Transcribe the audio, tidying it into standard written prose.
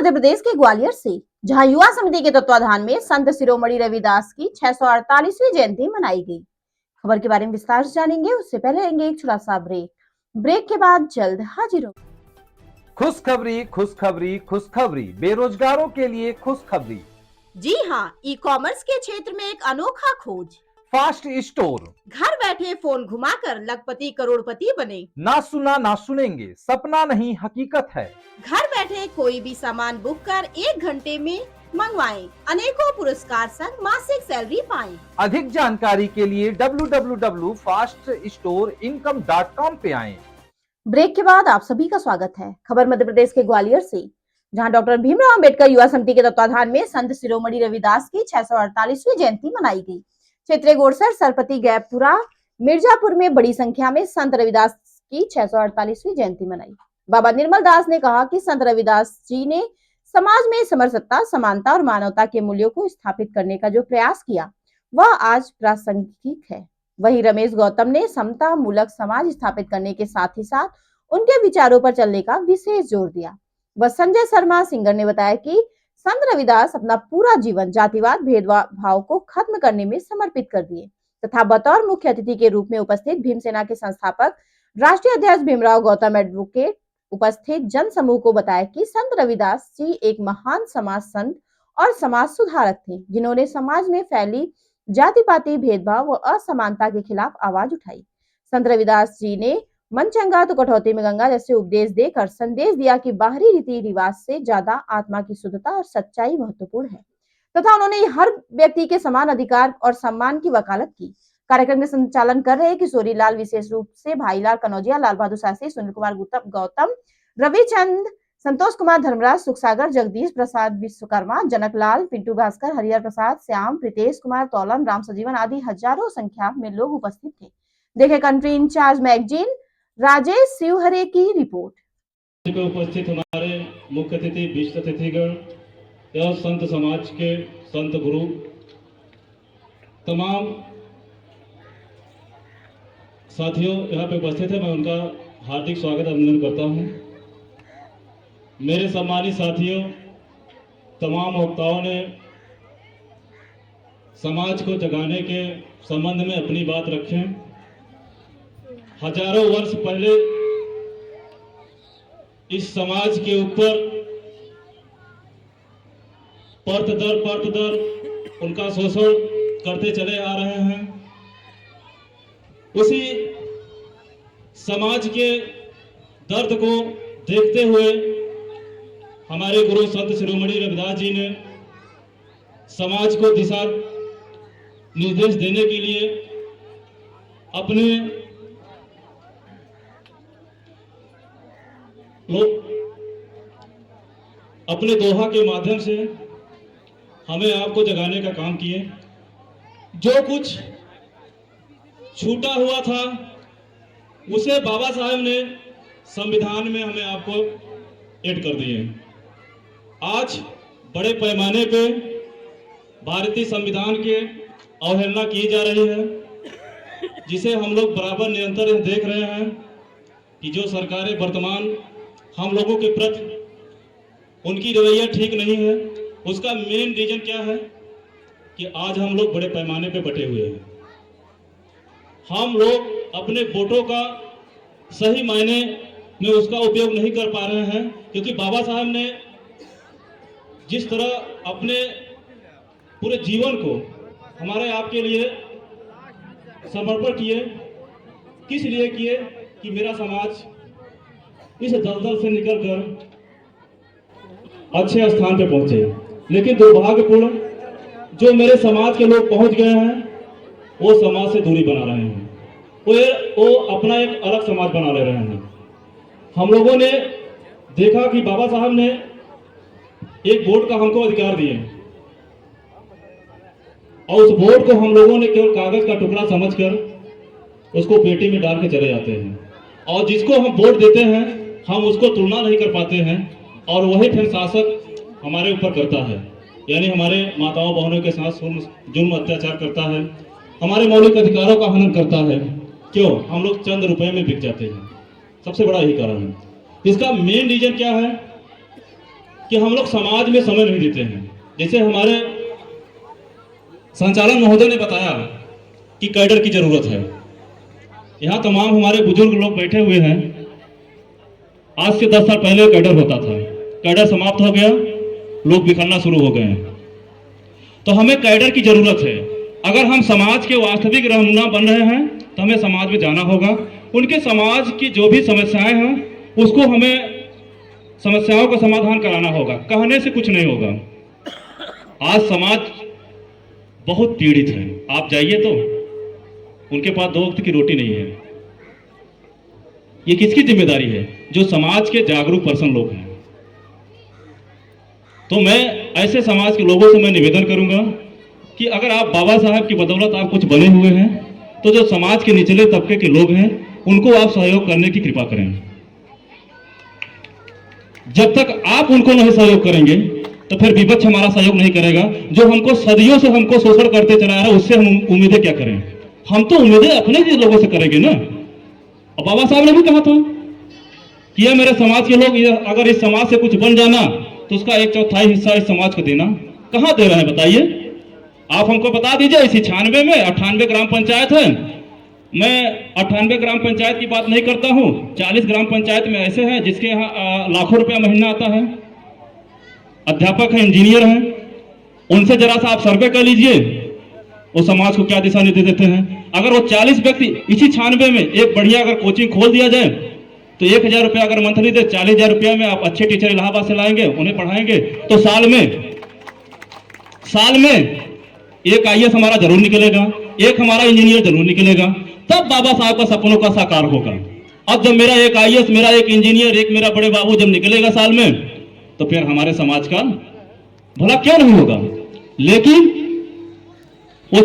मध्य प्रदेश के ग्वालियर से, जहां युवा समिति के तत्वाधान में संत शिरोमणि रविदास की 648वीं जयंती मनाई गई। खबर के बारे में विस्तार से जानेंगे, उससे पहले लेंगे एक छोटा सा ब्रेक के बाद जल्द हाजिर हो। खुशखबरी खुशखबरी खुशखबरी, बेरोजगारों के लिए खुशखबरी। जी हाँ, ई कॉमर्स के क्षेत्र में एक अनोखा खोज, फास्ट स्टोर। घर बैठे फोन घुमाकर लखपति करोड़पति बने। ना सुना ना सुनेंगे, सपना नहीं हकीकत है। घर बैठे कोई भी सामान बुक कर 1 घंटे में मंगवाएं, अनेकों पुरस्कार संग मासिक सैलरी पाएं। अधिक जानकारी के लिए www.faststoreincome.com पे आएं। ब्रेक के बाद आप सभी का स्वागत है। खबर मध्य प्रदेश के ग्वालियर से, जहां डॉक्टर भीमराव अंबेडकर युवा समिति के तत्वाधान में संत शिरोमणि रविदास की 648वीं जयंती मनाई गई। क्षेत्रीय गोरसर, सरपति, गैपुरा, मिर्जापुर में बड़ी संख्या में संत रविदास की 648वीं जयंती मनाई। बाबा निर्मल दास ने कहा कि संत रविदास जी ने समाज में समरसता, समानता और मानवता के मूल्यों को स्थापित करने का जो प्रयास किया वह आज प्रासंगिक है। वहीं रमेश गौतम ने समता मूलक समाज स्थापित करने के साथ ही साथ उनके विचारों पर चलने का विशेष जोर दिया। वह संजय शर्मा सिंगर ने बताया कि संत रविदास अपना पूरा जीवन जातिवाद, भेदभाव को खत्म करने में समर्पित कर दिए तथा बतौर मुख्य अतिथि के रूप में उपस्थित भीमसेना के संस्थापक राष्ट्रीय अध्यक्ष भीमराव गौतम एडवोकेट उपस्थित जन समूह को बताया कि संत रविदास जी एक महान समाज संत और समाज सुधारक थे, जिन्होंने समाज में फैली जाति पाति, भेदभाव व असमानता के खिलाफ आवाज उठाई। संत रविदास जी ने मन चंगा तो कटौती में गंगा जैसे उपदेश देकर संदेश दिया कि बाहरी रीति रिवाज से ज्यादा आत्मा की शुद्धता और सच्चाई महत्वपूर्ण है तथा उन्होंने हर व्यक्ति के समान अधिकार और सम्मान की वकालत की। कार्यक्रम में संचालन कर रहे किशोरी लाल, विशेष रूप से भाईलाल कनौजिया, लाल बहादुर शास्त्री, सुनील कुमार गौतम, रविचंद, संतोष कुमार धर्मराज, सुखसागर, जगदीश प्रसाद विश्वकर्मा, जनक लाल, पिंटू भास्कर, हरिहर प्रसाद, श्याम, प्रीतेश कुमार, तौलन, राम सजीवन आदि हजारों संख्या में लोग उपस्थित थे। देखे country incharge magazine Rajesh Shivhare की रिपोर्ट। उपस्थित हमारे मुख्य अतिथि, विशिष्ट अतिथिगण एवं संत समाज के संत गुरु, तमाम साथियों यहाँ पे उपस्थित है, मैं उनका हार्दिक स्वागत अभिनंदन करता हूँ। मेरे सम्मानित साथियों, तमाम वक्ताओं ने समाज को जगाने के संबंध में अपनी बात रखें। हजारों वर्ष पहले इस समाज के ऊपर परत दर उनका शोषण करते चले आ रहे हैं। उसी समाज के दर्द को देखते हुए हमारे गुरु संत शिरोमणि रविदास जी ने समाज को दिशा निर्देश देने के लिए अपने दोहा के माध्यम से हमें आपको जगाने का काम किए। जो कुछ छूटा हुआ था उसे बाबा साहब ने संविधान में हमें आपको ऐड कर दिए। आज बड़े पैमाने पे भारतीय संविधान के अवहेलना की जा रही है, जिसे हम लोग बराबर निरंतर देख रहे हैं कि जो सरकारें वर्तमान हम लोगों के प्रति उनकी रवैया ठीक नहीं है। उसका मेन रीजन क्या है कि आज हम लोग बड़े पैमाने पे बटे हुए हैं। हम लोग अपने वोटों का सही मायने में उसका उपयोग नहीं कर पा रहे हैं, क्योंकि बाबा साहब ने जिस तरह अपने पूरे जीवन को हमारे आपके लिए समर्पण किए, किस लिए किए कि मेरा समाज इस दलदल से निकलकर अच्छे स्थान पे पहुंचे। लेकिन दुर्भाग्यपूर्ण जो मेरे समाज के लोग पहुंच गए हैं वो समाज से दूरी बना रहे हैं, वो अपना एक अलग समाज बना ले रहे हैं। हम लोगों ने देखा कि बाबा साहब ने एक वोट का हमको अधिकार दिए और उस वोट को हम लोगों ने केवल कागज का टुकड़ा समझकर उसको पेटी में डाल के चले जाते हैं, और जिसको हम वोट देते हैं हम उसको तुलना नहीं कर पाते हैं, और वही फिर शासक हमारे ऊपर करता है, यानी हमारे माताओं बहनों के साथ जुल्म अत्याचार करता है, हमारे मौलिक अधिकारों का हनन करता है। क्यों? हम लोग चंद रुपए में बिक जाते हैं। सबसे बड़ा यही कारण है। इसका मेन रीजन क्या है कि हम लोग समाज में समय नहीं देते हैं। जैसे हमारे संचालन महोदय ने बताया कि कैडर की जरूरत है। यहाँ तमाम हमारे बुजुर्ग लोग बैठे हुए हैं। आज से 10 साल पहले कैडर होता था, कैडर समाप्त हो गया, लोग बिखरना शुरू हो गए हैं। तो हमें कैडर की जरूरत है। अगर हम समाज के वास्तविक रहनुमा बन रहे हैं तो हमें समाज में जाना होगा, उनके समाज की जो भी समस्याएं हैं उसको हमें समस्याओं का समाधान कराना होगा। कहने से कुछ नहीं होगा। आज समाज बहुत पीड़ित है, आप जाइए तो उनके पास 2 वक्त की रोटी नहीं है। ये किसकी जिम्मेदारी है? जो समाज के जागरूक पर्सन लोग हैं। तो मैं ऐसे समाज के लोगों से मैं निवेदन करूंगा कि अगर आप बाबा साहब की बदौलत आप कुछ बने हुए हैं तो जो समाज के निचले तबके के लोग हैं उनको आप सहयोग करने की कृपा करें। जब तक आप उनको नहीं सहयोग करेंगे तो फिर विपक्ष हमारा सहयोग नहीं करेगा। जो हमको सदियों से हमको शोषण करते चला रहा है उससे हम उम्मीदें क्या करें? हम तो उम्मीदें अपने ही लोगों से करेंगे ना। और बाबा साहब ने भी कहा था कि ये मेरे समाज के लोग अगर इस समाज से कुछ बन जाना तो उसका 1/4 हिस्सा इस समाज को देना। कहां दे रहे हैं बताइए? आप हमको बता दीजिए। इसी 96 में 98 ग्राम पंचायत है। मैं 98 ग्राम पंचायत की बात नहीं करता हूं। 40 ग्राम पंचायत में ऐसे हैं जिसके यहाँ लाखों रुपया महीना आता है, अध्यापक हैं, इंजीनियर हैं। उनसे जरा सा आप सर्वे कर लीजिए, वो समाज को क्या दिशा निर्देश देते हैं। अगर वो 40 व्यक्ति इसी 96 में एक बढ़िया अगर कोचिंग खोल दिया जाए तो 1000 रुपया अगर मंथली दे, 40,000 रुपया में आप अच्छे टीचर इलाहाबाद से लाएंगे, उन्हें पढ़ाएंगे तो साल में एक IAS हमारा जरूर निकलेगा, एक हमारा इंजीनियर जरूर निकलेगा। तब बाबा साहब का सपनों का साकार होगा। अब जब मेरा एक IAS, मेरा एक इंजीनियर, एक मेरा बड़े बाबू जब निकलेगा साल में, तो फिर हमारे समाज का भला क्यों नहीं होगा। लेकिन वो